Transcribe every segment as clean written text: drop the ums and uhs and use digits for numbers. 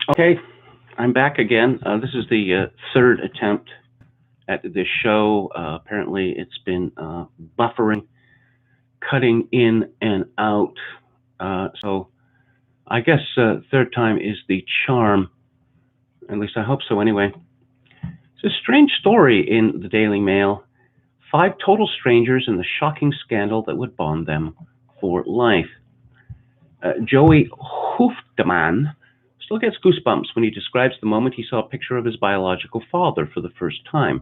Okay, I'm back again. This is the third attempt at this show. Apparently, it's been buffering, cutting in and out. So I guess third time is the charm. At least I hope so anyway. It's a strange story in the Daily Mail. 5 total strangers and the shocking scandal that would bond them for life. Joey Hoofdman still gets goosebumps when he describes the moment he saw a picture of his biological father for the first time.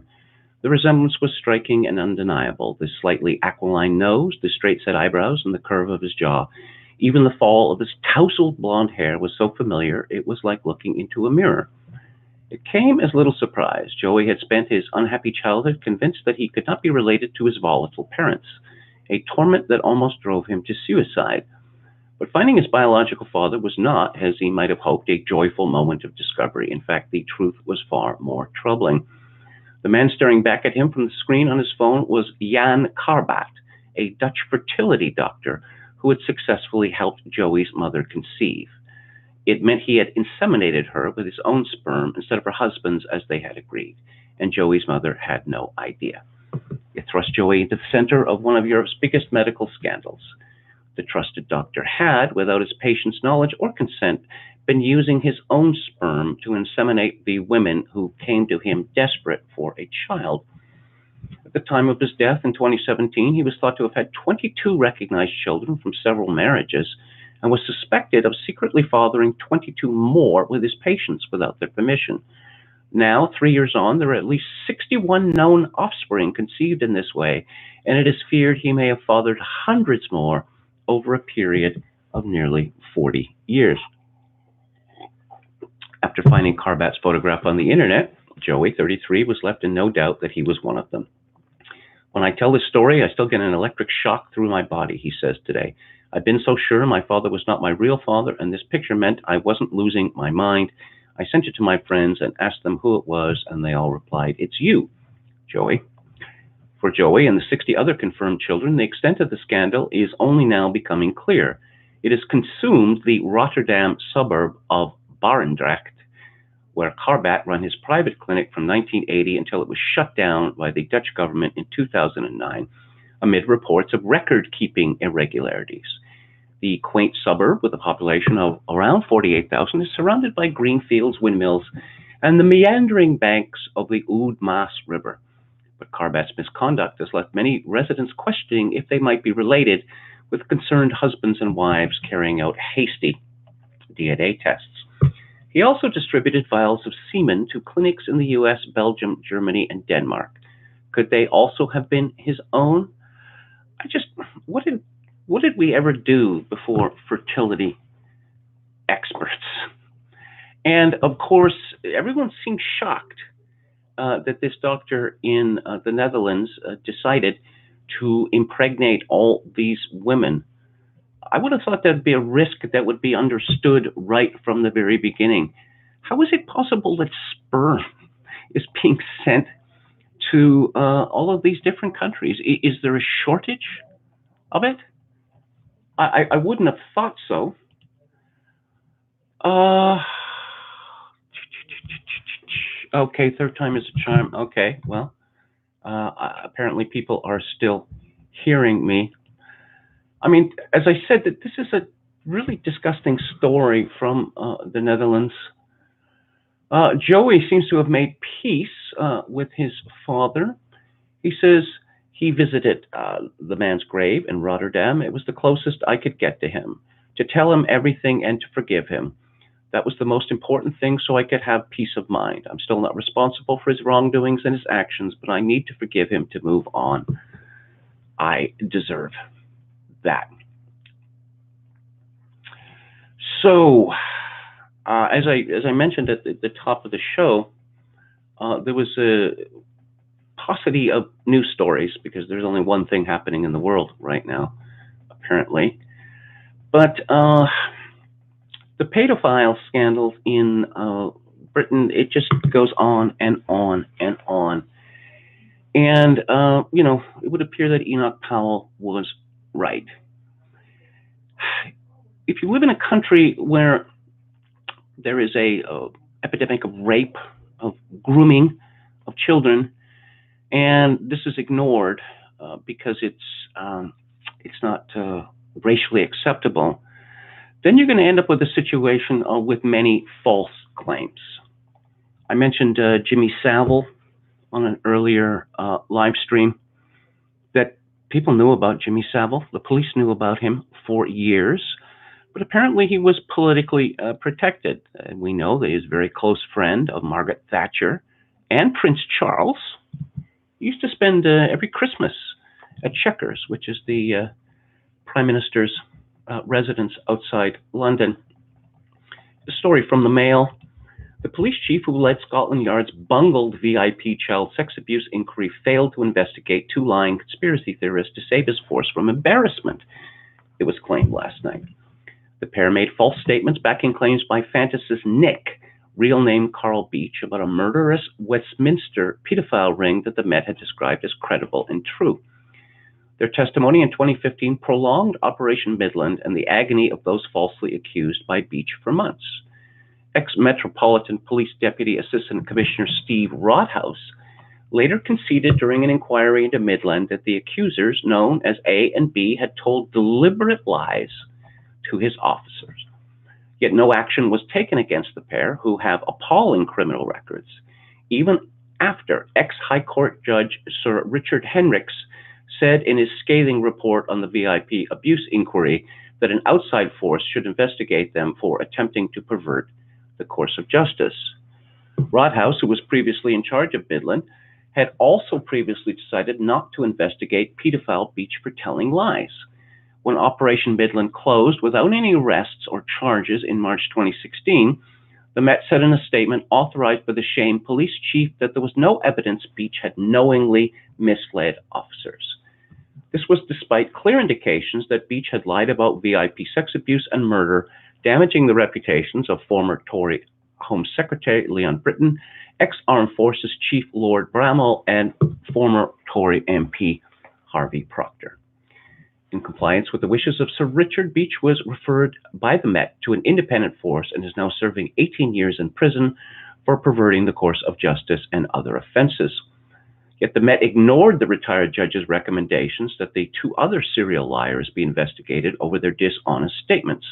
The resemblance was striking and undeniable. The slightly aquiline nose, the straight-set eyebrows, and the curve of his jaw. Even the fall of his tousled blonde hair was so familiar it was like looking into a mirror. It came as little surprise. Joey had spent his unhappy childhood convinced that he could not be related to his volatile parents, a torment that almost drove him to suicide. But finding his biological father was not, as he might have hoped, a joyful moment of discovery. In fact, the truth was far more troubling. The man staring back at him from the screen on his phone was Jan Karbat, a Dutch fertility doctor who had successfully helped Joey's mother conceive. It meant he had inseminated her with his own sperm instead of her husband's as they had agreed, and Joey's mother had no idea. It thrust Joey into the center of one of Europe's biggest medical scandals. The trusted doctor had, without his patient's knowledge or consent, been using his own sperm to inseminate the women who came to him desperate for a child. At the time of his death in 2017, he was thought to have had 22 recognized children from several marriages and was suspected of secretly fathering 22 more with his patients without their permission. Now, 3 years on, there are at least 61 known offspring conceived in this way, and it is feared he may have fathered hundreds more over a period of nearly 40 years. After finding Karbat's photograph on the internet, Joey, 33, was left in no doubt that he was one of them. When I tell this story, I still get an electric shock through my body, he says today. I've been so sure my father was not my real father, and this picture meant I wasn't losing my mind. I sent it to my friends and asked them who it was, and they all replied, "It's you, Joey." For Joey and the 60 other confirmed children, the extent of the scandal is only now becoming clear. It has consumed the Rotterdam suburb of Barendrecht, where Karbat ran his private clinic from 1980 until it was shut down by the Dutch government in 2009, amid reports of record-keeping irregularities. The quaint suburb, with a population of around 48,000, is surrounded by green fields, windmills, and the meandering banks of the Oude Maas River. But Karbat's misconduct has left many residents questioning if they might be related, with concerned husbands and wives carrying out hasty DNA tests. He also distributed vials of semen to clinics in the US, Belgium, Germany, and Denmark. Could they also have been his own? What did we ever do before fertility experts? And of course, everyone seemed shocked that this doctor in the Netherlands decided to impregnate all these women. I would have thought there'd be a risk that would be understood right from the very beginning. How is it possible that sperm is being sent to all of these different countries? Is there a shortage of it? I wouldn't have thought so. Okay, third time is a charm. Okay, well, apparently people are still hearing me. I mean, as I said, that this is a really disgusting story from the Netherlands. Joey seems to have made peace with his father. He says he visited the man's grave in Rotterdam. It was the closest I could get to him, to tell him everything and to forgive him. That was the most important thing so I could have peace of mind. I'm still not responsible for his wrongdoings and his actions, but I need to forgive him to move on. I deserve that. So, as I mentioned at the top of the show, there was a paucity of news stories because there's only one thing happening in the world right now, apparently. But the pedophile scandals in Britain, it just goes on and on and on. And, it would appear that Enoch Powell was right. If you live in a country where there is a epidemic of rape, of grooming of children, and this is ignored because it's not racially acceptable, then you're going to end up with a situation with many false claims. I mentioned Jimmy Savile on an earlier live stream, that people knew about Jimmy Savile. The police knew about him for years, but apparently he was politically protected. And we know that he's a very close friend of Margaret Thatcher and Prince Charles. He used to spend every Christmas at Chequers, which is the Prime Minister's residence outside London. The story from the Mail. The police chief who led Scotland Yard's bungled VIP child sex abuse inquiry failed to investigate two lying conspiracy theorists to save his force from embarrassment, it was claimed last night. The pair made false statements backing claims by fantasist Nick, real name Carl Beach, about a murderous Westminster pedophile ring that the Met had described as credible and true. Their testimony in 2015 prolonged Operation Midland and the agony of those falsely accused by Beach for months. Ex-Metropolitan Police Deputy Assistant Commissioner Steve Rothaus later conceded during an inquiry into Midland that the accusers, known as A and B, had told deliberate lies to his officers. Yet no action was taken against the pair, who have appalling criminal records, even after ex-High Court Judge Sir Richard Henricks said in his scathing report on the VIP abuse inquiry that an outside force should investigate them for attempting to pervert the course of justice. Rothaus, who was previously in charge of Midland, had also previously decided not to investigate pedophile Beach for telling lies. When Operation Midland closed without any arrests or charges in March 2016, the Met said in a statement authorized by the Shame police chief that there was no evidence Beach had knowingly misled officers. This was despite clear indications that Beach had lied about VIP sex abuse and murder, damaging the reputations of former Tory Home Secretary Leon Britton, ex-Armed Forces Chief Lord Bramall, and former Tory MP Harvey Proctor. In compliance with the wishes of Sir Richard, Beach was referred by the Met to an independent force and is now serving 18 years in prison for perverting the course of justice and other offenses. Yet the Met ignored the retired judge's recommendations that the two other serial liars be investigated over their dishonest statements.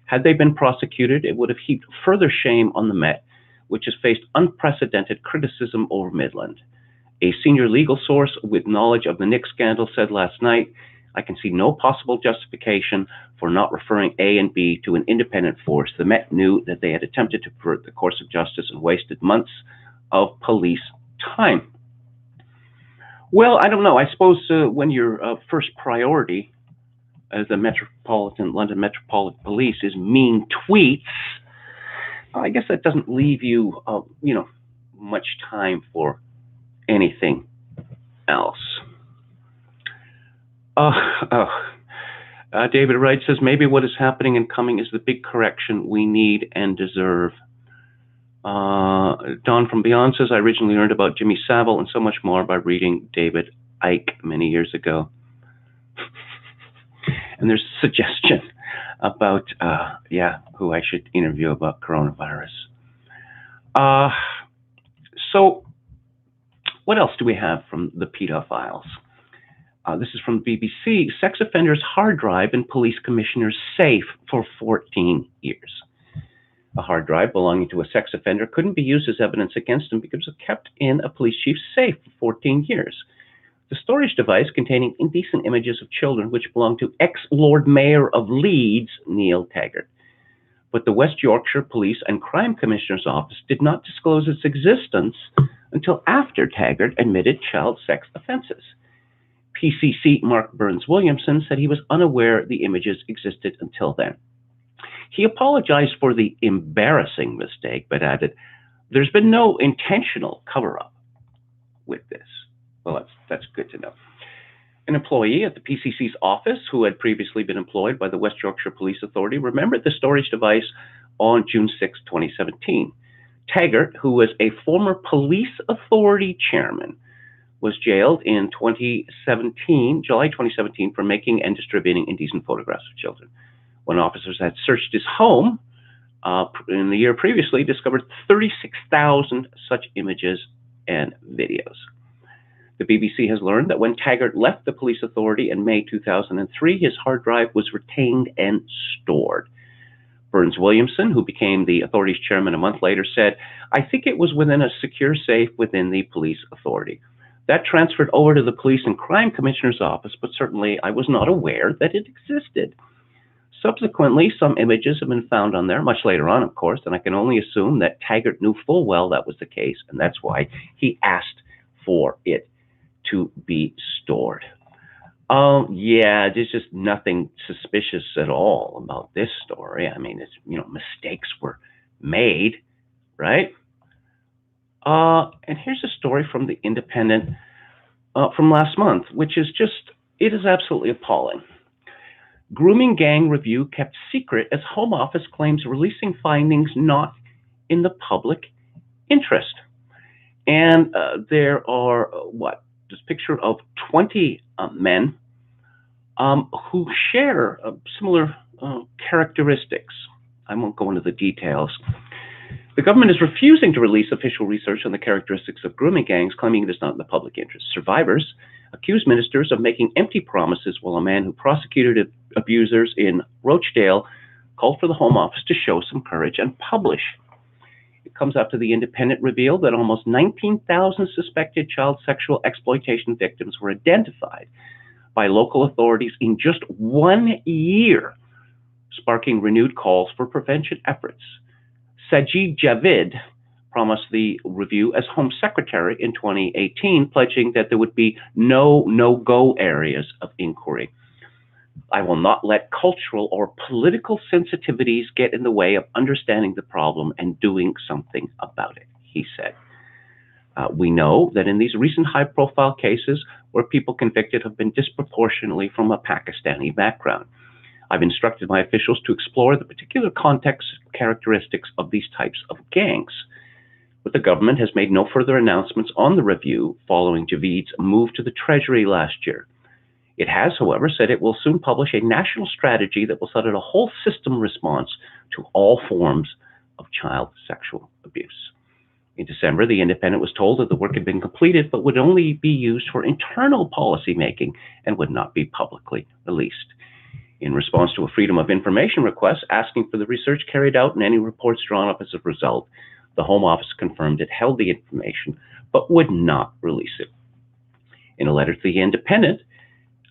Had they been prosecuted, it would have heaped further shame on the Met, which has faced unprecedented criticism over Midland. A senior legal source with knowledge of the Nick scandal said last night, "I can see no possible justification for not referring A and B to an independent force. The Met knew that they had attempted to pervert the course of justice and wasted months of police time." Well, I don't know. I suppose when your first priority as the London Metropolitan Police is mean tweets, I guess that doesn't leave you, much time for anything else. David Wright says, maybe what is happening and coming is the big correction we need and deserve. Don from Beyond says, I originally learned about Jimmy Savile and so much more by reading David Icke many years ago. And there's a suggestion about, who I should interview about coronavirus. So what else do we have from the pedophiles? This is from the BBC. Sex offenders' hard drive in police commissioner's safe for 14 years. A hard drive belonging to a sex offender couldn't be used as evidence against him because it was kept in a police chief's safe for 14 years. The storage device containing indecent images of children which belonged to ex-Lord Mayor of Leeds, Neil Taggart. But the West Yorkshire Police and Crime Commissioner's Office did not disclose its existence until after Taggart admitted child sex offenses. PCC Mark Burns-Williamson said he was unaware the images existed until then. He apologized for the embarrassing mistake, but added, there's been no intentional cover-up with this. Well, that's good to know. An employee at the PCC's office, who had previously been employed by the West Yorkshire Police Authority, remembered the storage device on June 6, 2017. Taggart, who was a former police authority chairman, was jailed in July 2017, for making and distributing indecent photographs of children. When officers had searched his home, in the year previously, discovered 36,000 such images and videos. The BBC has learned that when Taggart left the police authority in May 2003, his hard drive was retained and stored. Burns Williamson, who became the authority's chairman a month later, said, "I think it was within a secure safe within the police authority. That transferred over to the Police and Crime Commissioner's office, but certainly I was not aware that it existed." Subsequently, some images have been found on there, much later on, of course, and I can only assume that Taggart knew full well that was the case, and that's why he asked for it to be stored. Oh, yeah, there's just nothing suspicious at all about this story. I mean, it's, mistakes were made, right? And here's a story from the Independent from last month, which is it is absolutely appalling. Grooming gang review kept secret as Home Office claims releasing findings not in the public interest. And there are, this picture of 20 men who share similar characteristics. I won't go into the details. The government is refusing to release official research on the characteristics of grooming gangs, claiming it is not in the public interest. Survivors accuse ministers of making empty promises, while a man who prosecuted abusers in Rochdale called for the Home Office to show some courage and publish. It comes after the Independent revealed that almost 19,000 suspected child sexual exploitation victims were identified by local authorities in just 1 year, sparking renewed calls for prevention efforts. Sajid Javid promised the review as Home Secretary in 2018, pledging that there would be no no-go areas of inquiry. "I will not let cultural or political sensitivities get in the way of understanding the problem and doing something about it," he said. We know that in these recent high-profile cases where people convicted have been disproportionately from a Pakistani background. I've instructed my officials to explore the particular context characteristics of these types of gangs. But the government has made no further announcements on the review following Javid's move to the Treasury last year. It has, however, said it will soon publish a national strategy that will set out a whole system response to all forms of child sexual abuse. In December, the Independent was told that the work had been completed, but would only be used for internal policy making and would not be publicly released. In response to a Freedom of Information request asking for the research carried out and any reports drawn up as a result, the Home Office confirmed it held the information, but would not release it. In a letter to the Independent,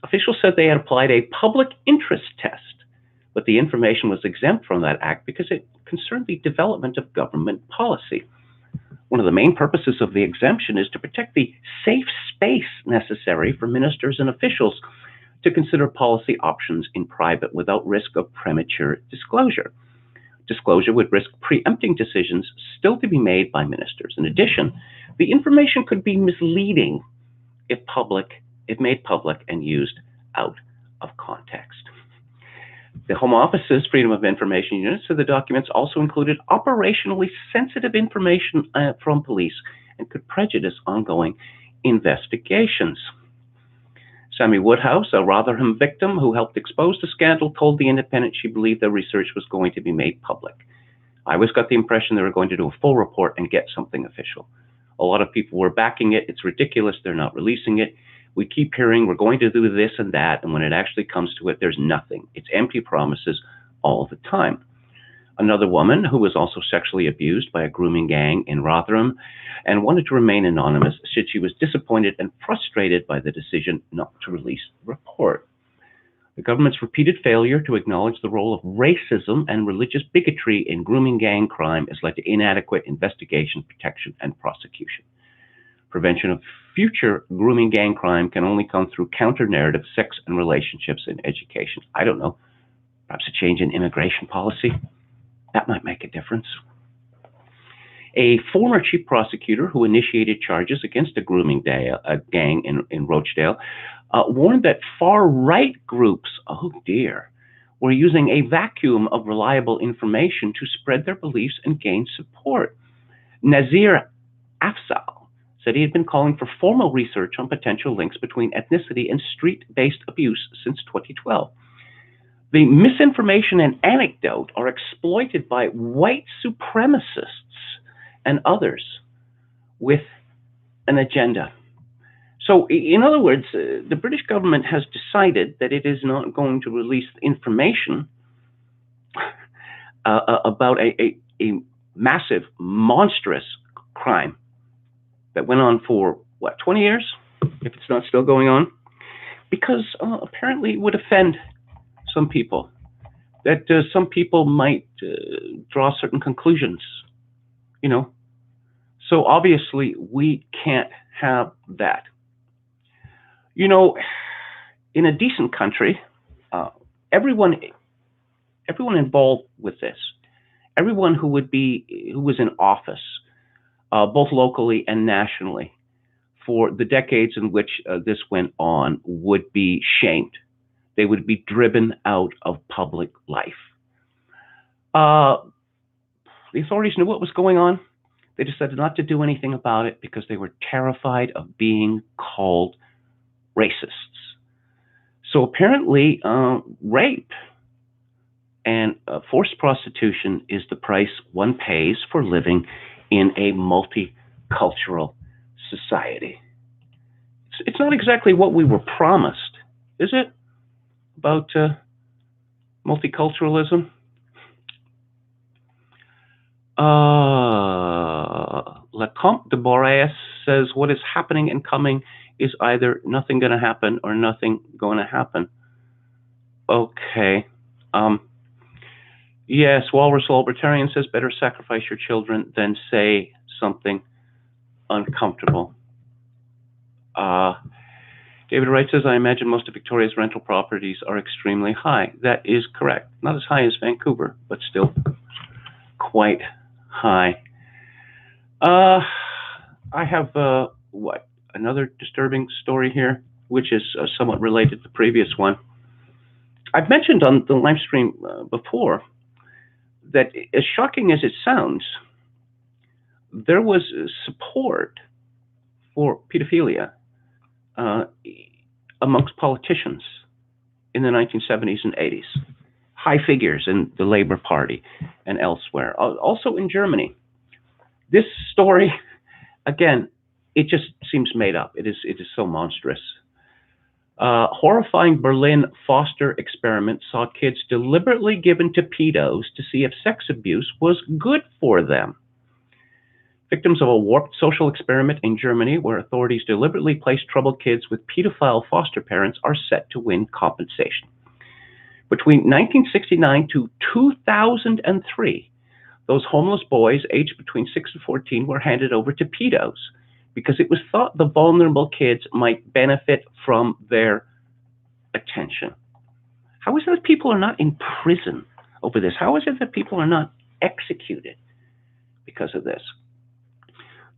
officials said they had applied a public interest test, but the information was exempt from that act because it concerned the development of government policy. One of the main purposes of the exemption is to protect the safe space necessary for ministers and officials to consider policy options in private without risk of premature disclosure. Disclosure would risk preempting decisions still to be made by ministers. In addition, the information could be misleading if made public and used out of context. The Home Office's Freedom of Information Unit said the documents also included operationally sensitive information from police and could prejudice ongoing investigations. Sammy Woodhouse, a Rotherham victim who helped expose the scandal, told the Independent she believed their research was going to be made public. "I always got the impression they were going to do a full report and get something official. A lot of people were backing it. It's ridiculous they're not releasing it. We keep hearing we're going to do this and that, and when it actually comes to it, there's nothing. It's empty promises all the time." Another woman who was also sexually abused by a grooming gang in Rotherham and wanted to remain anonymous said she was disappointed and frustrated by the decision not to release the report. The government's repeated failure to acknowledge the role of racism and religious bigotry in grooming gang crime has led to inadequate investigation, protection, and prosecution. Prevention of future grooming gang crime can only come through counter-narrative sex and relationships in education. I don't know, perhaps a change in immigration policy? That might make a difference. A former chief prosecutor who initiated charges against a grooming gang in Rochdale warned that far-right groups, oh dear, were using a vacuum of reliable information to spread their beliefs and gain support. Nazir Afzal said he had been calling for formal research on potential links between ethnicity and street-based abuse since 2012. The misinformation and anecdote are exploited by white supremacists and others with an agenda. So, in other words, the British government has decided that it is not going to release information about a massive, monstrous crime that went on for, what, 20 years, if it's not still going on? Because apparently it would offend some people, that some people might draw certain conclusions, you know. So obviously we can't have that. You know, in a decent country, everyone involved with this, everyone who was in office, both locally and nationally, for the decades in which this went on, would be shamed. They would be driven out of public life. The authorities knew what was going on. They decided not to do anything about it because they were terrified of being called racists. So apparently, rape and forced prostitution is the price one pays for living in a multicultural society. It's not exactly what we were promised, is it? About multiculturalism? Lecomte de Boreas says what is happening and coming is either nothing going to happen or nothing going to happen. Okay. Yes, Walrus Libertarian says better sacrifice your children than say something uncomfortable. David Wright says, I imagine most of Victoria's rental properties are extremely high. That is correct. Not as high as Vancouver, but still quite high. I have, another disturbing story here, which is somewhat related to the previous one. I've mentioned on the live stream before that, as shocking as it sounds, there was support for pedophilia amongst politicians in the 1970s and 80s. High figures in the Labour Party and elsewhere. Also in Germany. This story, again, it just seems made up. It is so monstrous. Horrifying Berlin foster experiment saw kids deliberately given to pedos to see if sex abuse was good for them. Victims of a warped social experiment in Germany, where authorities deliberately placed troubled kids with pedophile foster parents, are set to win compensation. Between 1969 to 2003, those homeless boys aged between 6 and 14 were handed over to pedos because it was thought the vulnerable kids might benefit from their attention. How is it that people are not in prison over this? How is it that people are not executed because of this?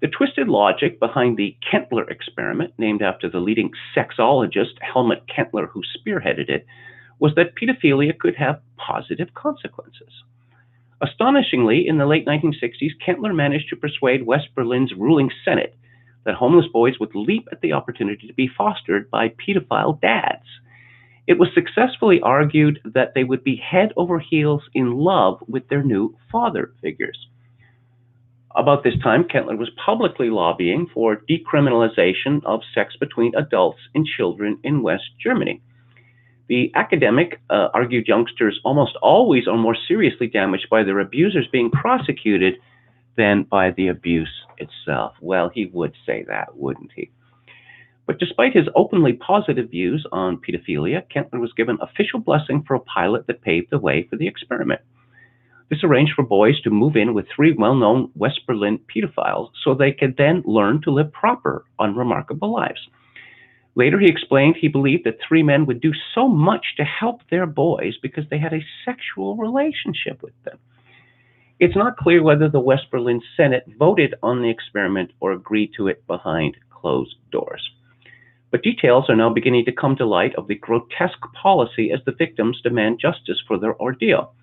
The twisted logic behind the Kentler experiment, named after the leading sexologist Helmut Kentler, who spearheaded it, was that pedophilia could have positive consequences. Astonishingly, in the late 1960s, Kentler managed to persuade West Berlin's ruling Senate that homeless boys would leap at the opportunity to be fostered by pedophile dads. It was successfully argued that they would be head over heels in love with their new father figures. About this time, Kentler was publicly lobbying for decriminalization of sex between adults and children in West Germany. The academic argued youngsters almost always are more seriously damaged by their abusers being prosecuted than by the abuse itself. Well, he would say that, wouldn't he? But despite his openly positive views on pedophilia, Kentler was given official blessing for a pilot that paved the way for the experiment. This arranged for boys to move in with 3 well-known West Berlin pedophiles so they could then learn to live proper, unremarkable lives. Later, he explained he believed that 3 men would do so much to help their boys because they had a sexual relationship with them. It's not clear whether the West Berlin Senate voted on the experiment or agreed to it behind closed doors. But details are now beginning to come to light of the grotesque policy as the victims demand justice for their ordeal.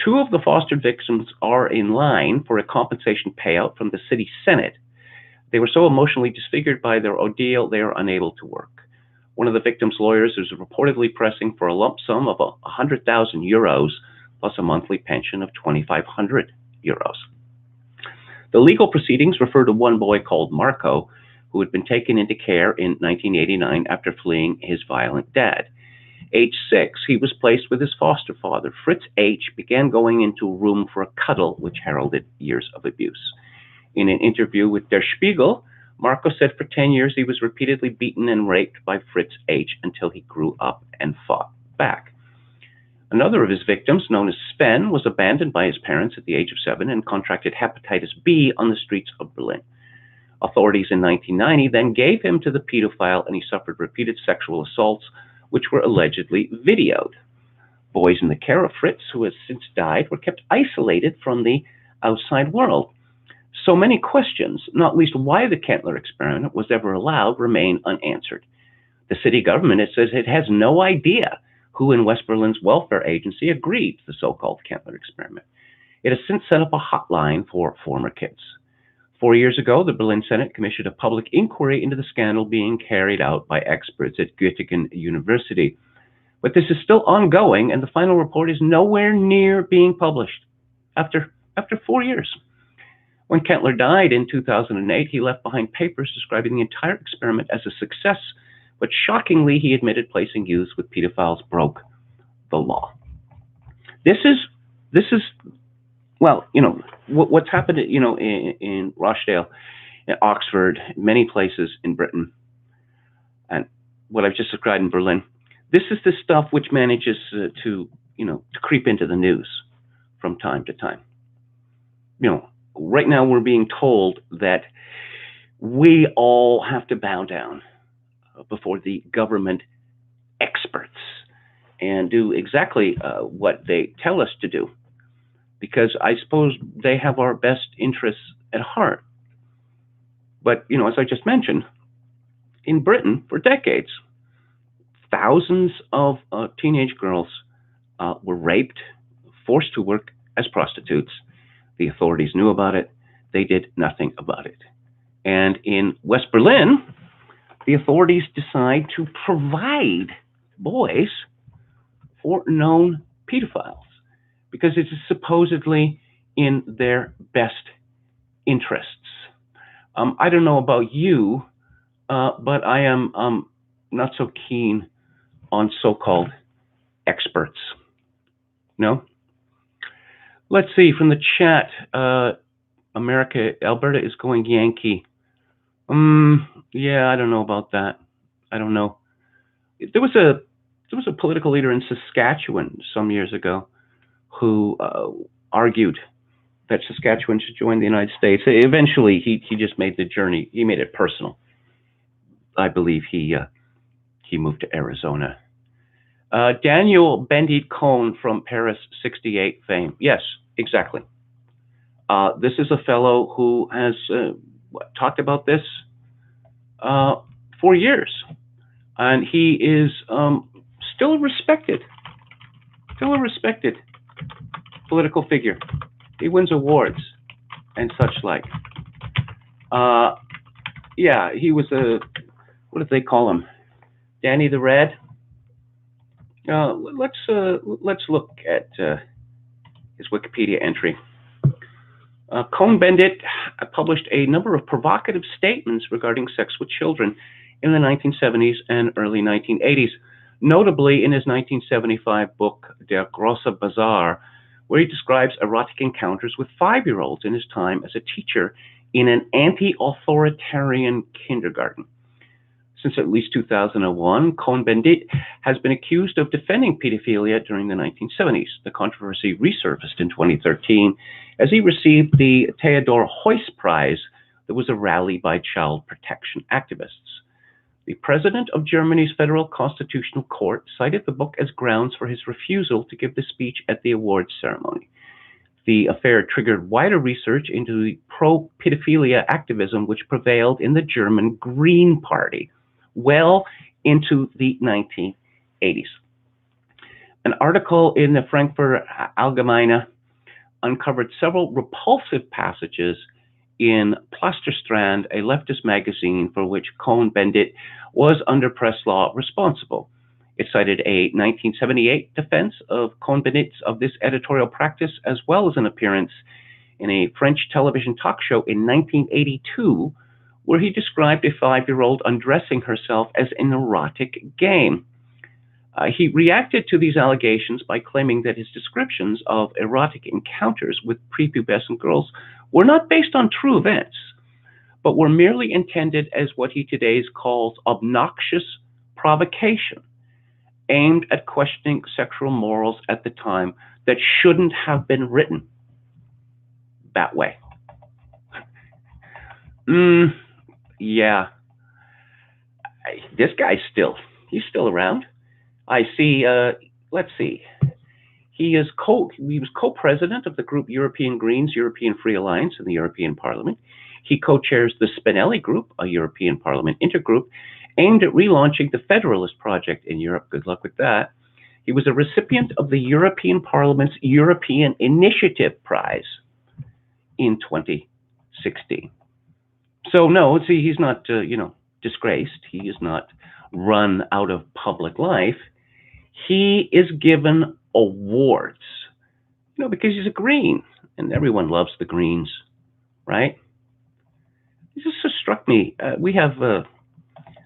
2 of the fostered victims are in line for a compensation payout from the city senate. They were so emotionally disfigured by their ordeal, they are unable to work. One of the victim's lawyers is reportedly pressing for a lump sum of 100,000 euros plus a monthly pension of 2,500 euros. The legal proceedings refer to one boy called Marco, who had been taken into care in 1989 after fleeing his violent dad. Age 6, he was placed with his foster father. Fritz H. began going into a room for a cuddle, which heralded years of abuse. In an interview with Der Spiegel, Marco said for 10 years he was repeatedly beaten and raped by Fritz H. until he grew up and fought back. Another of his victims, known as Sven, was abandoned by his parents at the age of 7 and contracted hepatitis B on the streets of Berlin. Authorities in 1990 then gave him to the pedophile, and he suffered repeated sexual assaults, which were allegedly videoed. Boys in the care of Fritz, who has since died, were kept isolated from the outside world. So many questions, not least why the Kentler experiment was ever allowed, remain unanswered. The city government, it says, it has no idea who in West Berlin's welfare agency agreed to the so-called Kentler experiment. It has since set up a hotline for former kids. 4 years ago, the Berlin Senate commissioned a public inquiry into the scandal being carried out by experts at Göttingen University. But this is still ongoing, and the final report is nowhere near being published after 4 years. When Kentler died in 2008, he left behind papers describing the entire experiment as a success, but shockingly, he admitted placing youths with pedophiles broke the law. This is well, what's happened, in Rochdale, in Oxford, many places in Britain, and what I've just described in Berlin. This is the stuff which manages to creep into the news from time to time. Right now we're being told that we all have to bow down before the government experts and do exactly what they tell us to do, because I suppose they have our best interests at heart. But, as I just mentioned, in Britain, for decades, thousands of teenage girls were raped, forced to work as prostitutes. The authorities knew about it. They did nothing about it. And in West Berlin, the authorities decide to provide boys for known pedophiles because it is supposedly in their best interests. I don't know about you, but I am not so keen on so-called experts. No? Let's see, from the chat, Alberta is going Yankee. Yeah, I don't know about that. I don't know. There was a political leader in Saskatchewan some years ago who argued that Saskatchewan should join the United States. Eventually, he just made the journey. He made it personal. I believe he moved to Arizona. Daniel Bendit Cohn from Paris 68 fame. Yes, exactly. This is a fellow who has talked about this for years, and he is still a respected political figure. He wins awards and such like. Yeah, he was what did they call him? Danny the Red. Let's look at his Wikipedia entry. Cohn-Bendit published a number of provocative statements regarding sex with children in the 1970s and early 1980s, notably in his 1975 book Der Grosse Bazar, where he describes erotic encounters with 5-year-olds in his time as a teacher in an anti-authoritarian kindergarten. Since at least 2001, Cohn-Bendit has been accused of defending pedophilia during the 1970s. The controversy resurfaced in 2013 as he received the Theodor Heuss Prize that was a rally by child protection activists. The president of Germany's Federal Constitutional Court cited the book as grounds for his refusal to give the speech at the awards ceremony. The affair triggered wider research into the pro-pedophilia activism which prevailed in the German Green Party well into the 1980s. An article in the Frankfurter Allgemeine uncovered several repulsive passages in Plasterstrand, a leftist magazine for which Cohn-Bendit was under press law responsible. It cited a 1978 defense of Cohn-Bendit's of this editorial practice, as well as an appearance in a French television talk show in 1982, where he described a 5-year-old undressing herself as an erotic game. He reacted to these allegations by claiming that his descriptions of erotic encounters with prepubescent girls were not based on true events, but were merely intended as what he today calls obnoxious provocation, aimed at questioning sexual morals at the time that shouldn't have been written that way. Yeah. This guy's he's still around. I see, let's see. He was co-president of the group European Greens, European Free Alliance in the European Parliament. He co-chairs the Spinelli Group, a European Parliament intergroup, aimed at relaunching the Federalist Project in Europe. Good luck with that. He was a recipient of the European Parliament's European Initiative Prize in 2016. So no, see, he's not, disgraced. He is not run out of public life. He is given awards, because he's a Green, and everyone loves the Greens, right? It just struck me. We have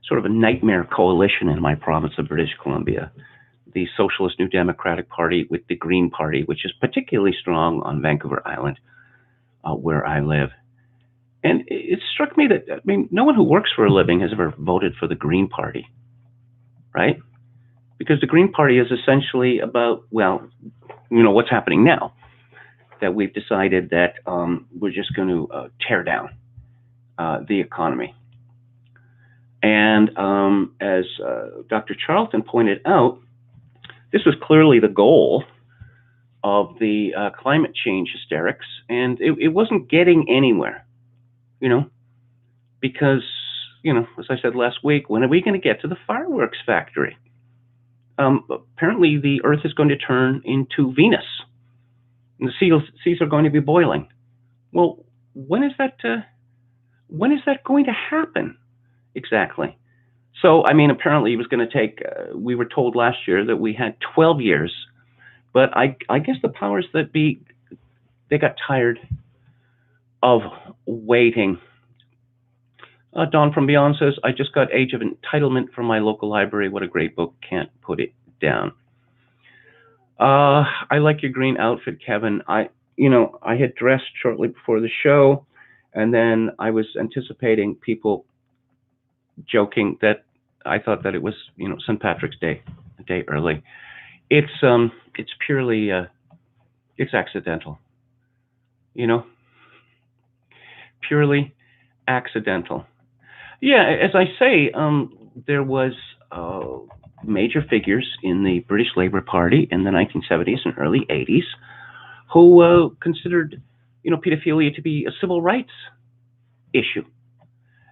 sort of a nightmare coalition in my province of British Columbia, the Socialist New Democratic Party with the Green Party, which is particularly strong on Vancouver Island, where I live. And it struck me that, no one who works for a living has ever voted for the Green Party, right? Because the Green Party is essentially about, what's happening now, that we've decided that we're just going to tear down the economy. And as Dr. Charlton pointed out, this was clearly the goal of the climate change hysterics, and it wasn't getting anywhere, because, as I said last week, when are we going to get to the fireworks factory? Apparently the Earth is going to turn into Venus, and the seas are going to be boiling. Well, when is that going to happen exactly? So, apparently it was going to take, we were told last year that we had 12 years, but I guess the powers that be, they got tired of waiting. Don from Beyond says, I just got Age of Entitlement from my local library. What a great book. Can't put it down. I like your green outfit, Kevin. I had dressed shortly before the show, and then I was anticipating people joking that I thought that it was, St. Patrick's Day, a day early. It's purely, it's accidental, purely accidental. Yeah, as I say, there was major figures in the British Labour Party in the 1970s and early 80s who considered, pedophilia to be a civil rights issue.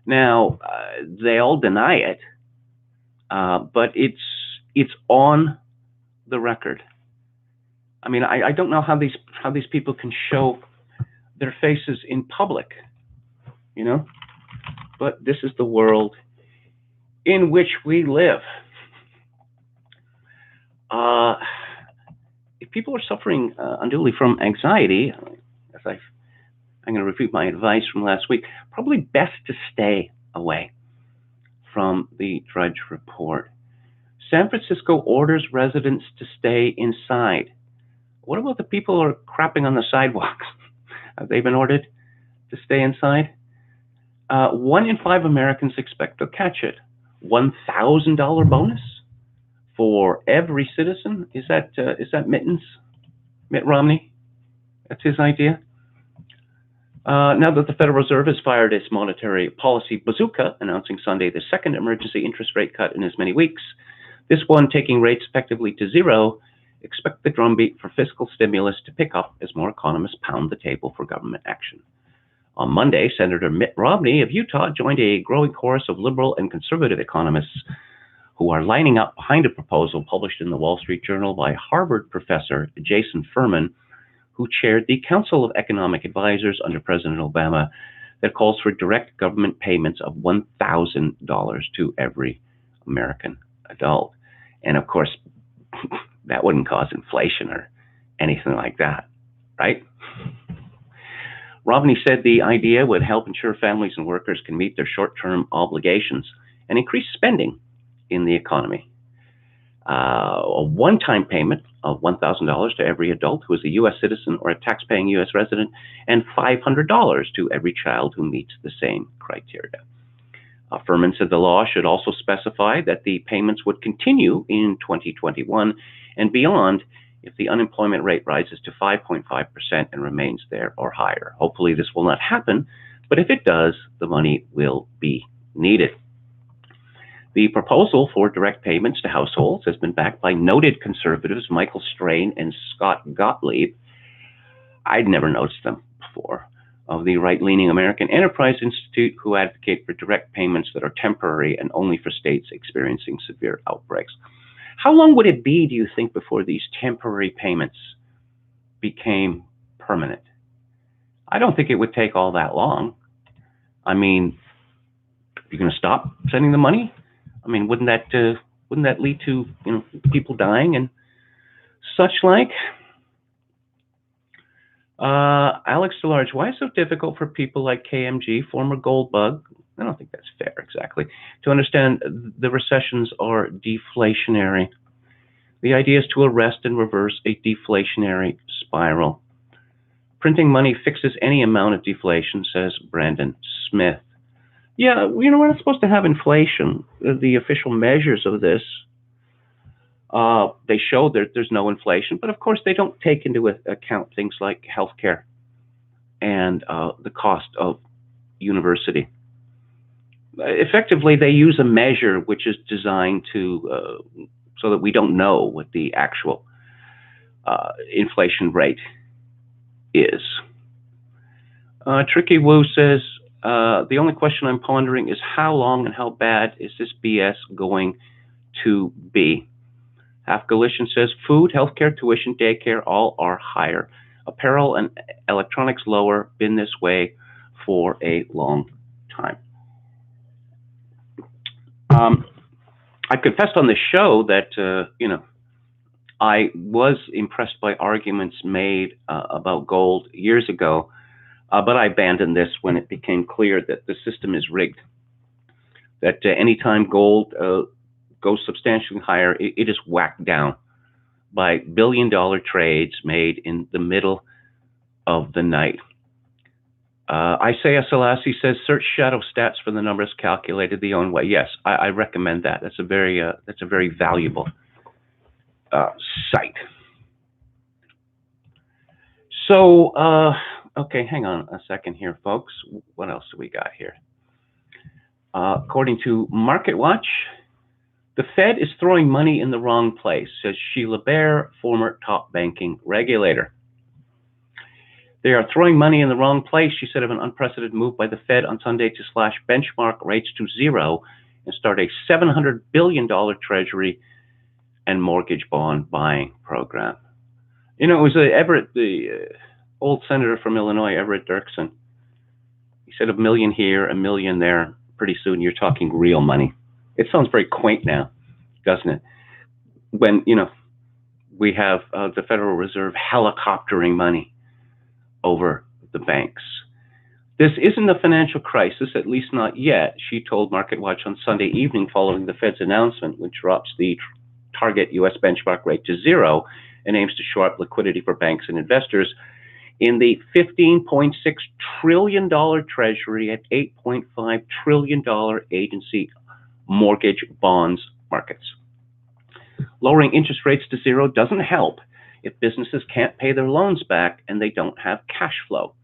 Now, they all deny it, but it's on the record. I don't know how these people can show their faces in public, but this is the world in which we live. If people are suffering unduly from anxiety, as I'm going to repeat my advice from last week, probably best to stay away from the Drudge Report. San Francisco orders residents to stay inside. What about the people who are crapping on the sidewalks? Have they been ordered to stay inside? 1 in 5 Americans expect to catch it. $1,000 bonus for every citizen. Is that Mitt Romney? That's his idea. Now that the Federal Reserve has fired its monetary policy bazooka, announcing Sunday the second emergency interest rate cut in as many weeks, this one taking rates effectively to zero, expect the drumbeat for fiscal stimulus to pick up as more economists pound the table for government action. On Monday, Senator Mitt Romney of Utah joined a growing chorus of liberal and conservative economists who are lining up behind a proposal published in the Wall Street Journal by Harvard professor Jason Furman, who chaired the Council of Economic Advisors under President Obama, that calls for direct government payments of $1,000 to every American adult. And of course, that wouldn't cause inflation or anything like that, right? Romney said the idea would help ensure families and workers can meet their short-term obligations and increase spending in the economy. A one-time payment of $1,000 to every adult who is a U.S. citizen or a tax-paying U.S. resident, and $500 to every child who meets the same criteria. Furman said the law should also specify that the payments would continue in 2021 and beyond if the unemployment rate rises to 5.5% and remains there or higher. Hopefully this will not happen, but if it does, the money will be needed. The proposal for direct payments to households has been backed by noted conservatives Michael Strain and Scott Gottlieb. I'd never noticed them before, of the right-leaning American Enterprise Institute, who advocate for direct payments that are temporary and only for states experiencing severe outbreaks. How long would it be, do you think, before these temporary payments became permanent? I don't think it would take all that long. I mean, you're going to stop sending the money? I mean, wouldn't that lead to people dying and such like? Alex DeLarge, why is it so difficult for people like KMG, former gold bug? I don't think that's fair exactly, to understand the recessions are deflationary. The idea is to arrest and reverse a deflationary spiral. Printing money fixes any amount of deflation, says Brandon Smith. Yeah, we're not supposed to have inflation. The official measures of this, they show that there's no inflation, but of course they don't take into account things like healthcare and the cost of university. Effectively, they use a measure which is designed to so that we don't know what the actual inflation rate is. Tricky Woo says, the only question I'm pondering is how long and how bad is this BS going to be? Half Galician says, food, healthcare, tuition, daycare, all are higher. Apparel and electronics lower, been this way for a long time. I confessed on the show that, I was impressed by arguments made about gold years ago, but I abandoned this when it became clear that the system is rigged. That anytime gold goes substantially higher, it is whacked down by billion-dollar trades made in the middle of the night. Isaiah Selassie says, search shadow stats for the numbers calculated the own way. Yes, I recommend that. That's a very valuable site. So, okay, hang on a second here, folks. What else do we got here? According to MarketWatch, the Fed is throwing money in the wrong place, says Sheila Bair, former top banking regulator. They are throwing money in the wrong place, she said, of an unprecedented move by the Fed on Sunday to slash benchmark rates to zero and start a $700 billion treasury and mortgage bond buying program. It was Everett, the old senator from Illinois, Everett Dirksen. He said $1 million here, $1 million there. Pretty soon you're talking real money. It sounds very quaint now, doesn't it? When, we have the Federal Reserve helicoptering money over the banks. This isn't a financial crisis, at least not yet, she told MarketWatch on Sunday evening following the Fed's announcement, which drops the target U.S. benchmark rate to zero and aims to shore up liquidity for banks and investors in the $15.6 trillion treasury at $8.5 trillion agency mortgage bonds markets. Lowering interest rates to zero doesn't help if businesses can't pay their loans back and they don't have cash flow.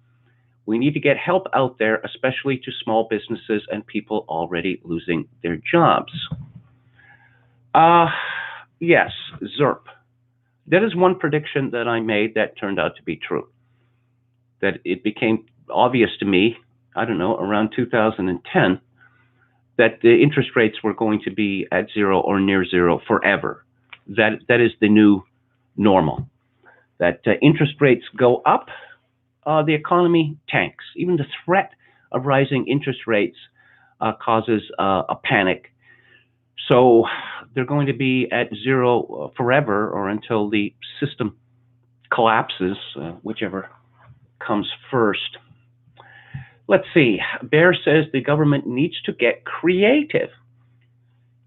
We need to get help out there, especially to small businesses and people already losing their jobs. Yes, ZERP. That is one prediction that I made that turned out to be true. That it became obvious to me, I don't know, around 2010, that the interest rates were going to be at zero or near zero forever. That is the new normal. That interest rates go up, the economy tanks. Even the threat of rising interest rates causes a panic. So they're going to be at zero forever or until the system collapses, whichever comes first. Let's see. Bear says the government needs to get creative.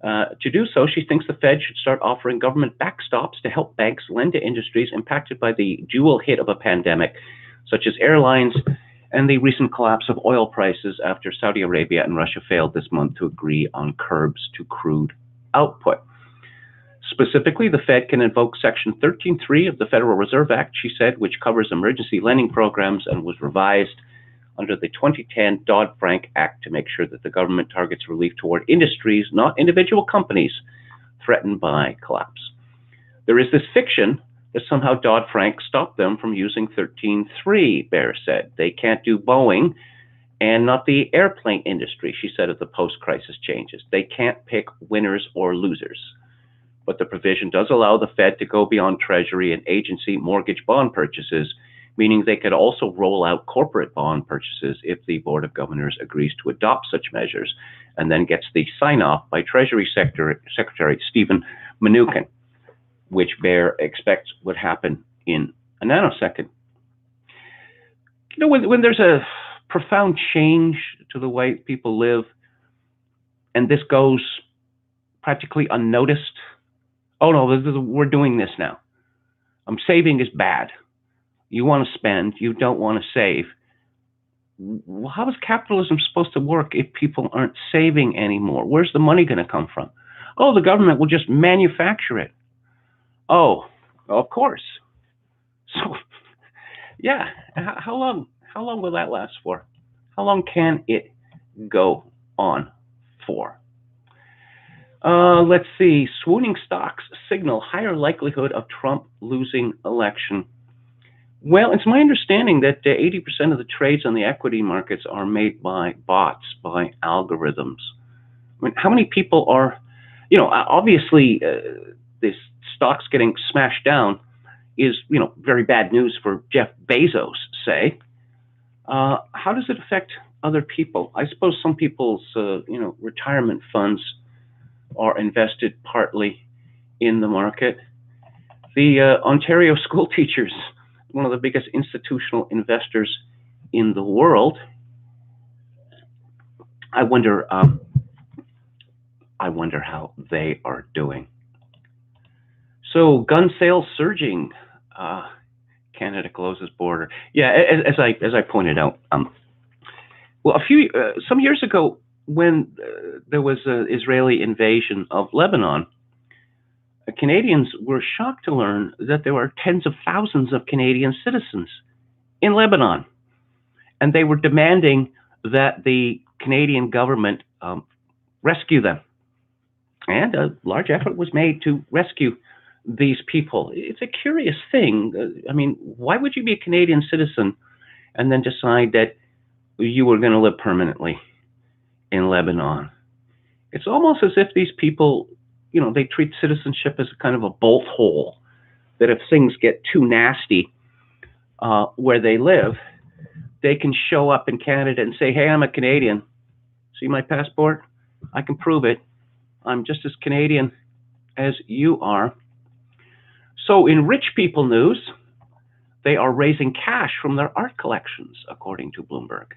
To do so, she thinks the Fed should start offering government backstops to help banks lend to industries impacted by the dual hit of a pandemic, such as airlines and the recent collapse of oil prices after Saudi Arabia and Russia failed this month to agree on curbs to crude output. Specifically, the Fed can invoke Section 13.3 of the Federal Reserve Act, she said, which covers emergency lending programs and was revised under the 2010 Dodd-Frank Act to make sure that the government targets relief toward industries, not individual companies, threatened by collapse. There is this fiction that somehow Dodd-Frank stopped them from using 13.3, Bear said. They can't do Boeing and not the airplane industry, she said of the post-crisis changes. They can't pick winners or losers. But the provision does allow the Fed to go beyond Treasury and agency mortgage bond purchases, meaning they could also roll out corporate bond purchases if the Board of Governors agrees to adopt such measures and then gets the sign-off by Treasury Secretary Stephen Mnuchin, which Bear expects would happen in a nanosecond. You know, when there's a profound change to the way people live, and this goes practically unnoticed, oh no, we're doing this now. Saving is bad. You want to spend, you don't want to save. How is capitalism supposed to work if people aren't saving anymore? Where's the money going to come from? Oh, the government will just manufacture it. Oh, of course. So, yeah, how long will that last for? How long can it go on for? Let's see. Swooning stocks signal higher likelihood of Trump losing election. Well, it's my understanding that 80% of the trades on the equity markets are made by bots, by algorithms. I mean, how many people are, obviously this stocks getting smashed down is, very bad news for Jeff Bezos, say. How does it affect other people? I suppose some people's, retirement funds are invested partly in the market. The Ontario school teachers, one of the biggest institutional investors in the world. I wonder how they are doing. So, gun sales surging. Canada closes border. Yeah, as I pointed out. Well, some years ago, when there was an Israeli invasion of Lebanon, Canadians were shocked to learn that there were tens of thousands of Canadian citizens in Lebanon, and they were demanding that the Canadian government rescue them. And a large effort was made to rescue these people. It's a curious thing. Why would you be a Canadian citizen and then decide that you were going to live permanently in Lebanon? It's almost as if these people, they treat citizenship as a kind of a bolt hole, that if things get too nasty where they live, they can show up in Canada and say, hey, I'm a Canadian. See my passport? I can prove it. I'm just as Canadian as you are. So in rich people news, they are raising cash from their art collections, according to Bloomberg.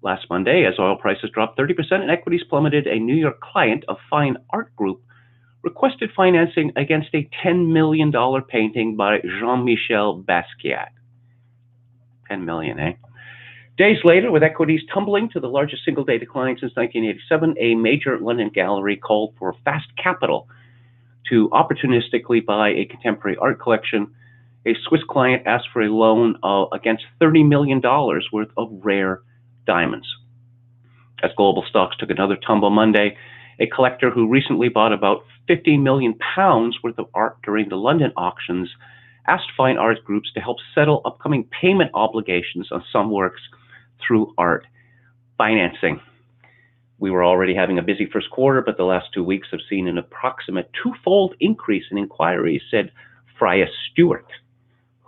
Last Monday, as oil prices dropped 30% and equities plummeted, a New York client of Fine Art Group requested financing against a $10 million painting by Jean-Michel Basquiat. 10 million, eh? Days later, with equities tumbling to the largest single-day decline since 1987, a major London gallery called for fast capital to opportunistically buy a contemporary art collection. A Swiss client asked for a loan against $30 million worth of rare diamonds. As global stocks took another tumble Monday, a collector who recently bought about £15 million worth of art during the London auctions asked fine art groups to help settle upcoming payment obligations on some works through art financing. We were already having a busy first quarter, but the last 2 weeks have seen an approximate twofold increase in inquiries, said Freya Stewart,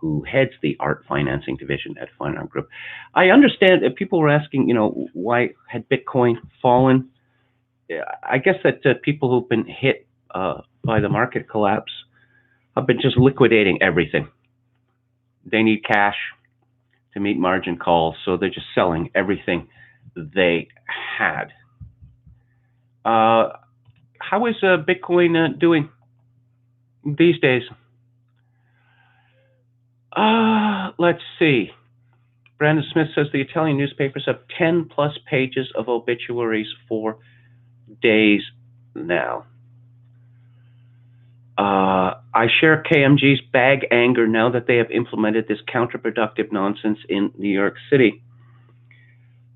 who heads the art financing division at Fine Art Group. I understand that people were asking, why had Bitcoin fallen? I guess that people who've been hit by the market collapse have been just liquidating everything. They need cash to meet margin calls, so they're just selling everything they had. How is Bitcoin doing these days? Let's see. Brandon Smith says the Italian newspapers have 10 plus pages of obituaries for days now. I share KMG's bag anger now that they have implemented this counterproductive nonsense in New York City.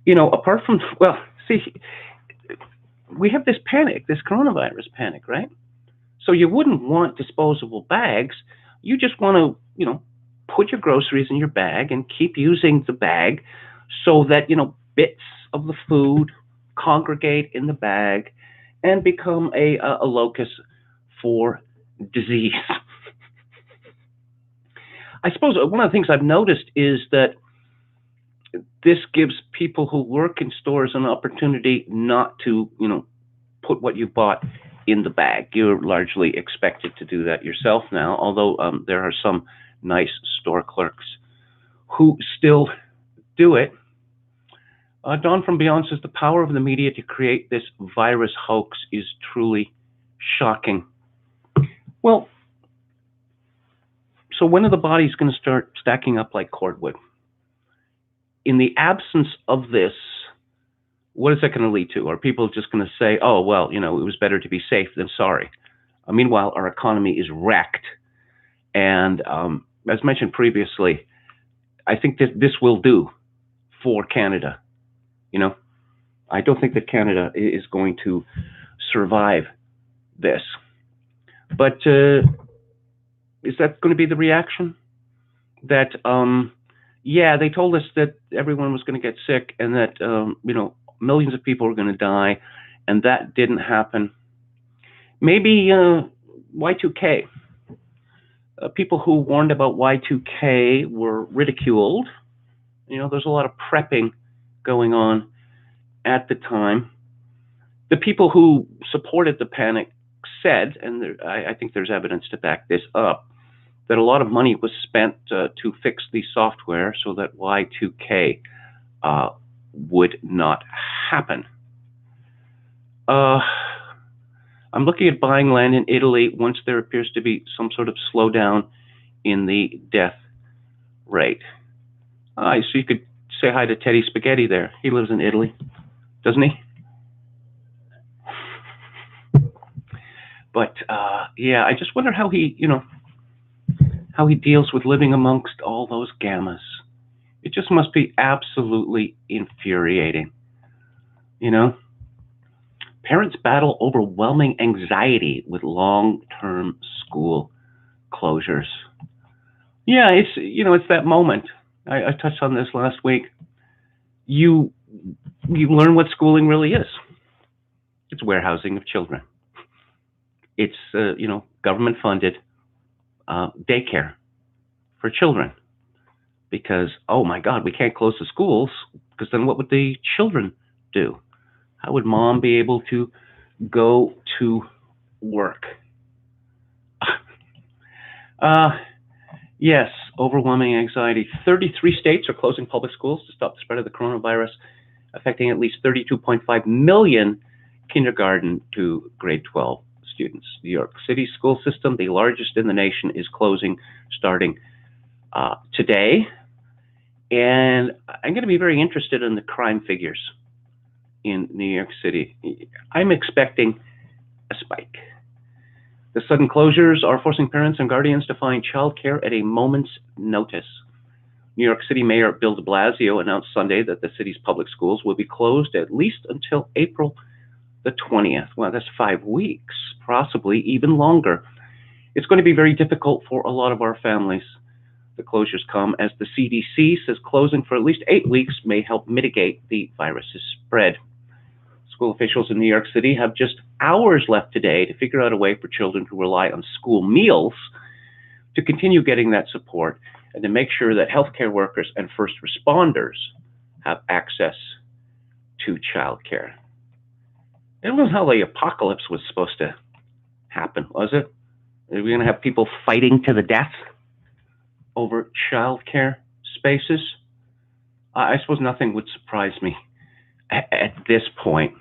Apart from, we have this panic, this coronavirus panic, right? So you wouldn't want disposable bags. You just want to, put your groceries in your bag and keep using the bag so that, bits of the food congregate in the bag and become a locus for disease. I suppose one of the things I've noticed is that this gives people who work in stores an opportunity not to, put what you bought in the bag. You're largely expected to do that yourself now, although there are some nice store clerks who still do it. Dawn from Beyond says the power of the media to create this virus hoax is truly shocking. Well, so when are the bodies going to start stacking up like cordwood? In the absence of this, what is that going to lead to? Are people just going to say, oh, well, it was better to be safe than sorry? Meanwhile, our economy is wrecked. And as mentioned previously, I think that this will do for Canada. I don't think that Canada is going to survive this. But is that going to be the reaction? That, they told us that everyone was going to get sick and that, millions of people were going to die, and that didn't happen. Maybe Y2K. People who warned about Y2K were ridiculed. There's a lot of prepping going on at the time. The people who supported the panic said, and I think there's evidence to back this up, that a lot of money was spent to fix the software so that Y2K would not happen. I'm looking at buying land in Italy once there appears to be some sort of slowdown in the death rate. So you could say hi to Teddy Spaghetti there. He lives in Italy, doesn't he? But I just wonder how he, how he deals with living amongst all those gammas. It just must be absolutely infuriating. Parents battle overwhelming anxiety with long-term school closures. Yeah, it's that moment. I touched on this last week. You learn what schooling really is. It's warehousing of children. It's government-funded daycare for children. Because, oh my God, we can't close the schools, because then what would the children do? How would mom be able to go to work? Yes, overwhelming anxiety. 33 states are closing public schools to stop the spread of the coronavirus, affecting at least 32.5 million kindergarten to grade 12 students. New York City school system, the largest in the nation, is closing starting today. And I'm going to be very interested in the crime figures in New York City. I'm expecting a spike. The sudden closures are forcing parents and guardians to find childcare at a moment's notice. New York City Mayor Bill de Blasio announced Sunday that the city's public schools will be closed at least until April the 20th. Well, that's 5 weeks, possibly even longer. It's going to be very difficult for a lot of our families. The closures come as the CDC says closing for at least 8 weeks may help mitigate the virus's spread. School officials in New York City have just hours left today to figure out a way for children who rely on school meals to continue getting that support and to make sure that healthcare workers and first responders have access to childcare. It wasn't how the apocalypse was supposed to happen, was it? Are we going to have people fighting to the death over childcare spaces? I suppose nothing would surprise me at this point.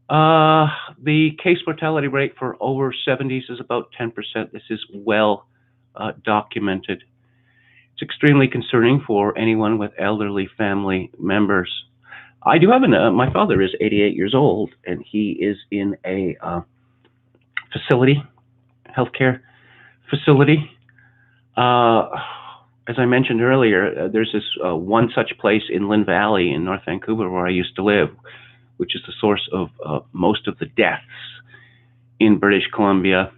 The case mortality rate for over 70s is about 10%. This is well documented. It's extremely concerning for anyone with elderly family members. I do have my father is 88 years old, and he is in a facility, healthcare facility. As I mentioned earlier, there's this one such place in Lynn Valley in North Vancouver where I used to live, which is the source of most of the deaths in British Columbia.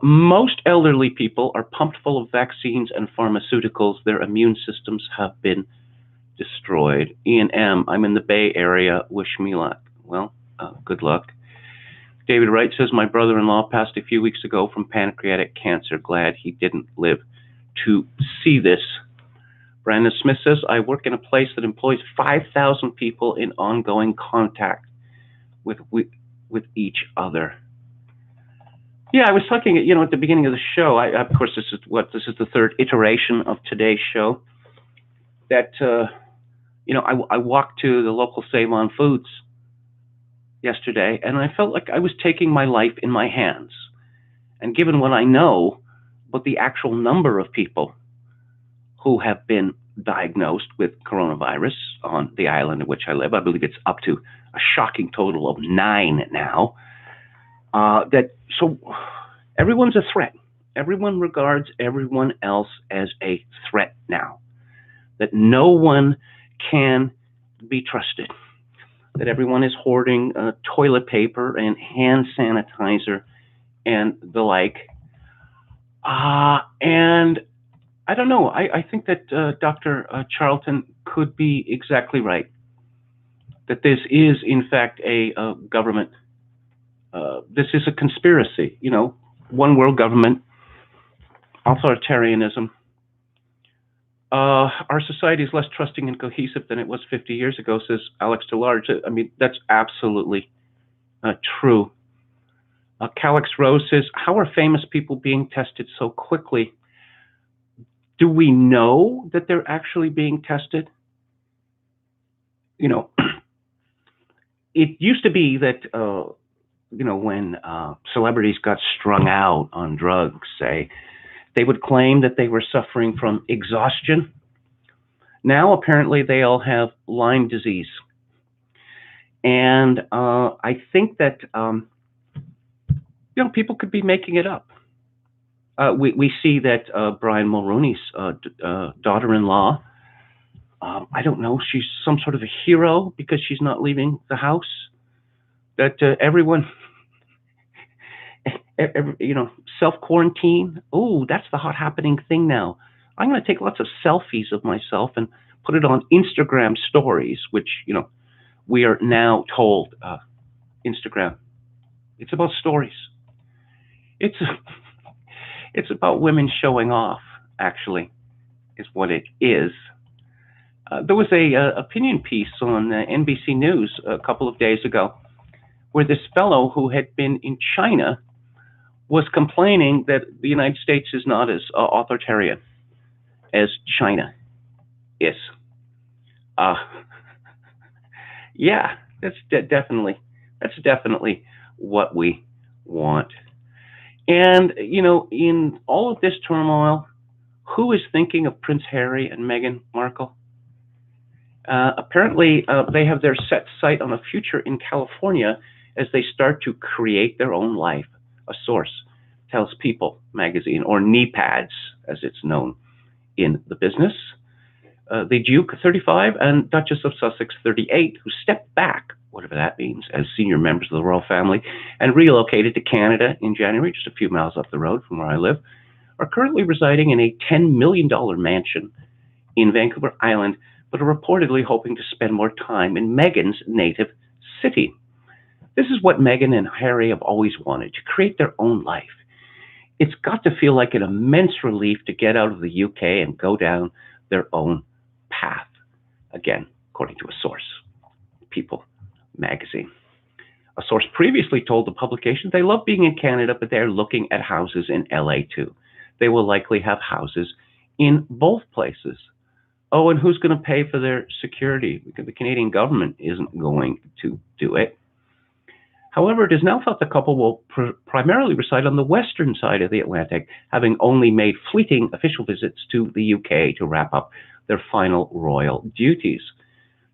Most elderly people are pumped full of vaccines and pharmaceuticals. Their immune systems have been destroyed. Ian M., I'm in the Bay Area. Wish me luck. Well, good luck. David Wright says, my brother-in-law passed a few weeks ago from pancreatic cancer. Glad he didn't live to see this. Brandon Smith says, I work in a place that employs 5,000 people in ongoing contact with each other. Yeah, I was talking, at the beginning of the show. Of course, this is the third iteration of today's show. That I walked to the local Save On Foods yesterday, and I felt like I was taking my life in my hands. And given what I know about the actual number of people who have been diagnosed with coronavirus on the island in which I live, I believe it's up to a shocking total of 9 now. So everyone's a threat. Everyone regards everyone else as a threat now. That no one can be trusted. That everyone is hoarding toilet paper and hand sanitizer and the like. And I don't know. I think that Dr. Charlton could be exactly right. That this is, in fact, a government. This is a conspiracy. One world government, authoritarianism. Our society is less trusting and cohesive than it was 50 years ago, says Alex DeLarge. I mean, that's absolutely true. Calix Rose says, how are famous people being tested so quickly? Do we know that they're actually being tested? It used to be that, when celebrities got strung out on drugs, say, they would claim that they were suffering from exhaustion. Now, apparently, they all have Lyme disease. And I think that, people could be making it up. We see that Brian Mulroney's daughter-in-law, I don't know, she's some sort of a hero because she's not leaving the house. That everyone, self-quarantine. Oh, that's the hot happening thing now. I'm going to take lots of selfies of myself and put it on Instagram stories, which, we are now told Instagram. It's about stories. It's about women showing off, actually, is what it is. There was a opinion piece on NBC News a couple of days ago where this fellow who had been in China was complaining that the United States is not as authoritarian as China is. Yeah, that's definitely what we want. And, in all of this turmoil, who is thinking of Prince Harry and Meghan Markle? Apparently, they have their set sight on a future in California as they start to create their own life. A source tells People magazine, or NEPADS, as it's known in the business. The Duke, 35, and Duchess of Sussex, 38, who stepped back, whatever that means, as senior members of the royal family, and relocated to Canada in January, just a few miles up the road from where I live, are currently residing in a $10 million mansion in Vancouver Island, but are reportedly hoping to spend more time in Meghan's native city. This is what Meghan and Harry have always wanted, to create their own life. It's got to feel like an immense relief to get out of the UK and go down their own path. Again, according to a source, People magazine. A source previously told the publication they love being in Canada, but they're looking at houses in LA too. They will likely have houses in both places. Oh, and who's going to pay for their security? Because the Canadian government isn't going to do it. However, it is now thought the couple will primarily reside on the western side of the Atlantic, having only made fleeting official visits to the UK to wrap up their final royal duties.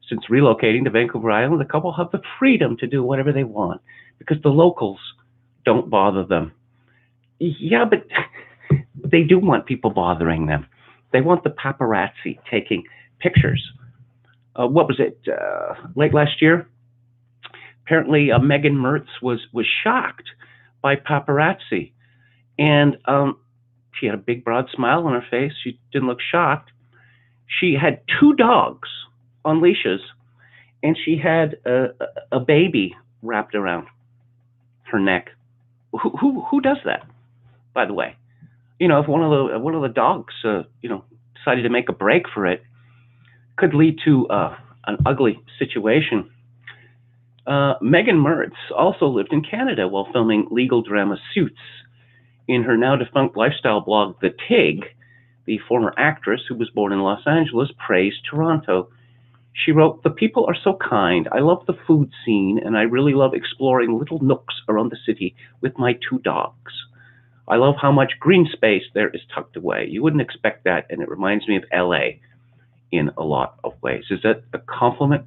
Since relocating to Vancouver Island, the couple have the freedom to do whatever they want because the locals don't bother them. Yeah, but they do want people bothering them. They want the paparazzi taking pictures. What was it? Late last year? Apparently, Megan Mertz was shocked by paparazzi. And she had a big, broad smile on her face. She didn't look shocked. She had 2 dogs on leashes, and she had a baby wrapped around her neck. Who does that, by the way? You know, if one of the dogs, decided to make a break for it, could lead to an ugly situation. Megan Mertz also lived in Canada while filming legal drama Suits. In her now defunct lifestyle blog, The Tig, the former actress who was born in Los Angeles praised Toronto. She wrote, "The people are so kind. I love the food scene, and I really love exploring little nooks around the city with my 2 dogs. I love how much green space there is tucked away. You wouldn't expect that, and it reminds me of LA in a lot of ways." Is that a compliment?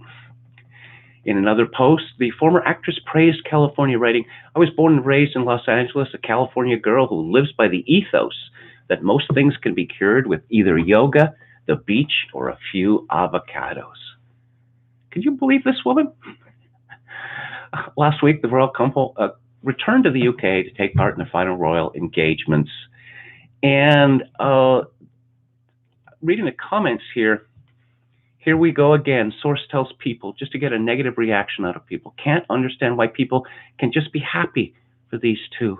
In another post, the former actress praised California, writing, "I was born and raised in Los Angeles, a California girl who lives by the ethos that most things can be cured with either yoga, the beach, or a few avocados." Can you believe this woman? Last week, the royal couple returned to the UK to take part in the final royal engagements. And reading the comments here we go again. Source tells People, just to get a negative reaction out of people. Can't understand why people can just be happy for these 2.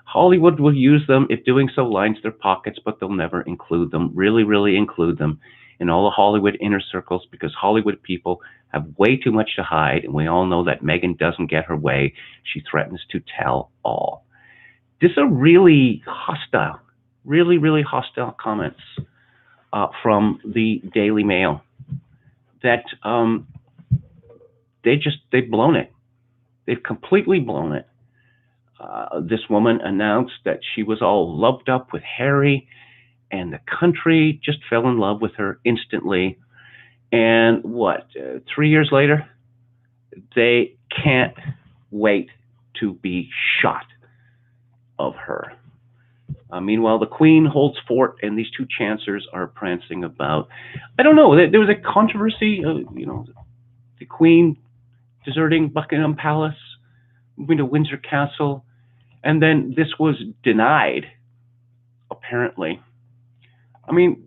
Hollywood will use them if doing so lines their pockets, but they'll never include them, really include them in all the Hollywood inner circles, because Hollywood people have way too much to hide, and we all know that Meghan doesn't get her way. She threatens to tell all. These are really hostile, really hostile comments from the Daily Mail that they've blown it. They've completely blown it. This woman announced that she was all loved up with Harry, and the country just fell in love with her instantly. And 3 years later, they can't wait to be shot of her. Meanwhile, the Queen holds fort, and these 2 chancellors are prancing about. I don't know. There was a controversy, the Queen deserting Buckingham Palace, moving to Windsor Castle, and then this was denied, apparently. I mean,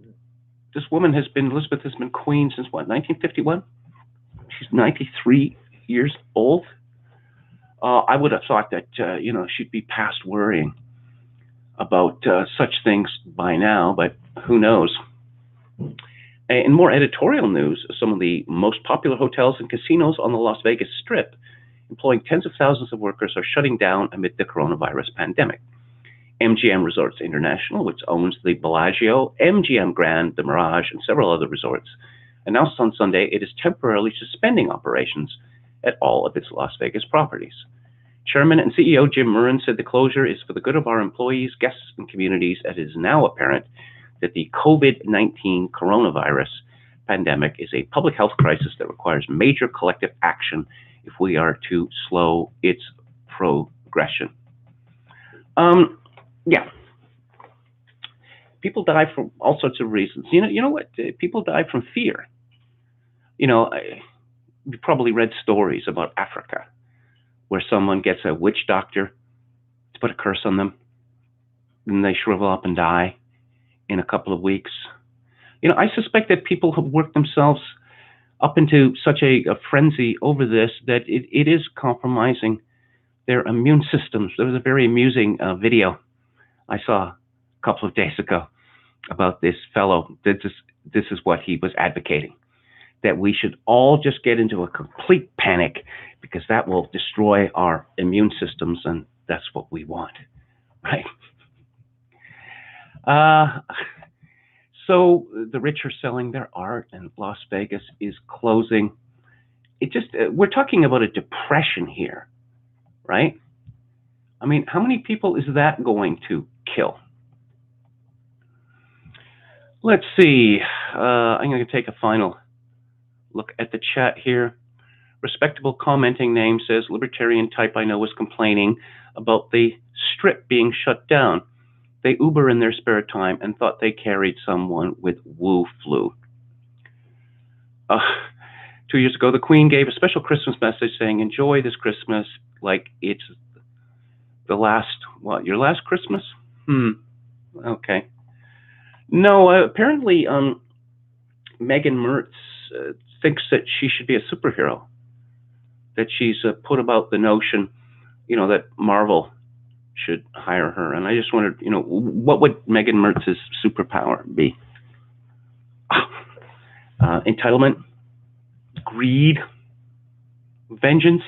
this woman Elizabeth has been Queen since 1951? She's 93 years old. I would have thought that, she'd be past worrying about such things by now, but who knows? In more editorial news, some of the most popular hotels and casinos on the Las Vegas Strip, employing tens of thousands of workers, are shutting down amid the coronavirus pandemic. MGM Resorts International, which owns the Bellagio, MGM Grand, the Mirage, and several other resorts, announced on Sunday it is temporarily suspending operations at all of its Las Vegas properties. Chairman and CEO Jim Murren said the closure is for the good of our employees, guests, and communities, as it is now apparent that the COVID-19 coronavirus pandemic is a public health crisis that requires major collective action if we are to slow its progression. Yeah. People die from all sorts of reasons. You know what? People die from fear. You probably read stories about Africa, where someone gets a witch doctor to put a curse on them, and they shrivel up and die in a couple of weeks. I suspect that people have worked themselves up into such a frenzy over this that it is compromising their immune systems. There was a very amusing video I saw a couple of days ago about this fellow. This is what he was advocating, that we should all just get into a complete panic because that will destroy our immune systems, and that's what we want, right? So the rich are selling their art, and Las Vegas is closing. We're talking about a depression here, right? I mean, how many people is that going to kill? Let's see. I'm going to take a final look at the chat here. Respectable commenting name says, libertarian type I know was complaining about the strip being shut down. They Uber in their spare time and thought they carried someone with Wu flu. 2 years ago, the Queen gave a special Christmas message saying, enjoy this Christmas like it's the last, what, your last Christmas? Okay. No, apparently Megan Mertz thinks that she should be a superhero, that she's put about the notion, that Marvel should hire her. And I just wondered, what would Megan Mertz's superpower be? Entitlement, greed, vengeance.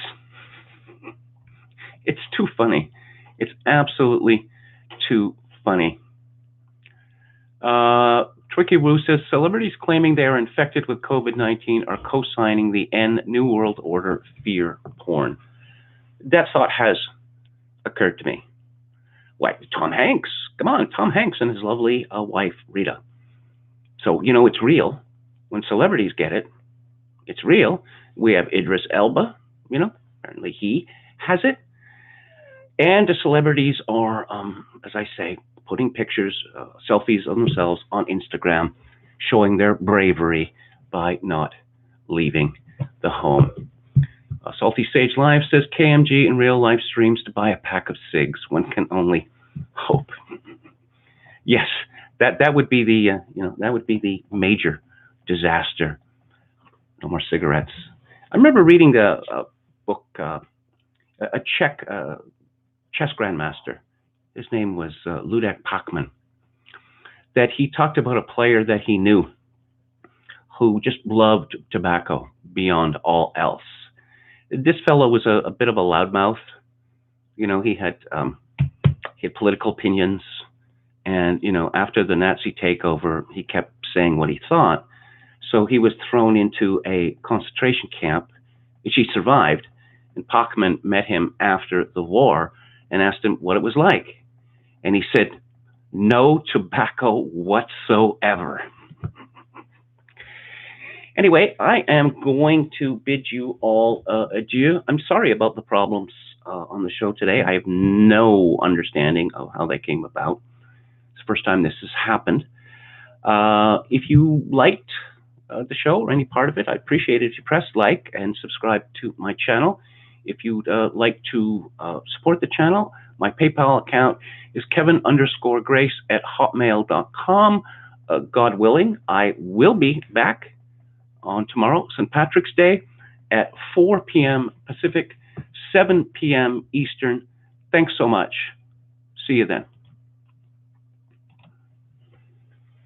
It's too funny. It's absolutely too funny. Tricky Woo says, celebrities claiming they are infected with COVID-19 are co-signing the N New World Order fear porn. That thought has occurred to me. What, Tom Hanks? Come on, Tom Hanks and his lovely wife, Rita. So, it's real. When celebrities get it, it's real. We have Idris Elba, apparently he has it. And the celebrities are, as I say, putting pictures, selfies of themselves on Instagram, showing their bravery by not leaving the home. Salty Sage Live says KMG in real life streams to buy a pack of cigs. One can only hope. Yes, that would be the major disaster. No more cigarettes. I remember reading a book, a Czech chess grandmaster. His name was Ludek Pachman. That he talked about a player that he knew who just loved tobacco beyond all else. This fellow was a bit of a loudmouth. He had political opinions, and after the Nazi takeover, he kept saying what he thought. So he was thrown into a concentration camp, which he survived. And Pachman met him after the war and asked him what it was like. And he said, no tobacco whatsoever. Anyway, I am going to bid you all adieu. I'm sorry about the problems on the show today. I have no understanding of how they came about. It's the first time this has happened. If you liked the show or any part of it, I'd appreciate it if you press like and subscribe to my channel. If you'd like to support the channel, my PayPal account is kevin_grace@hotmail.com. God willing, I will be back on tomorrow, St. Patrick's Day, at 4 p.m. Pacific, 7 p.m. Eastern. Thanks so much. See you then.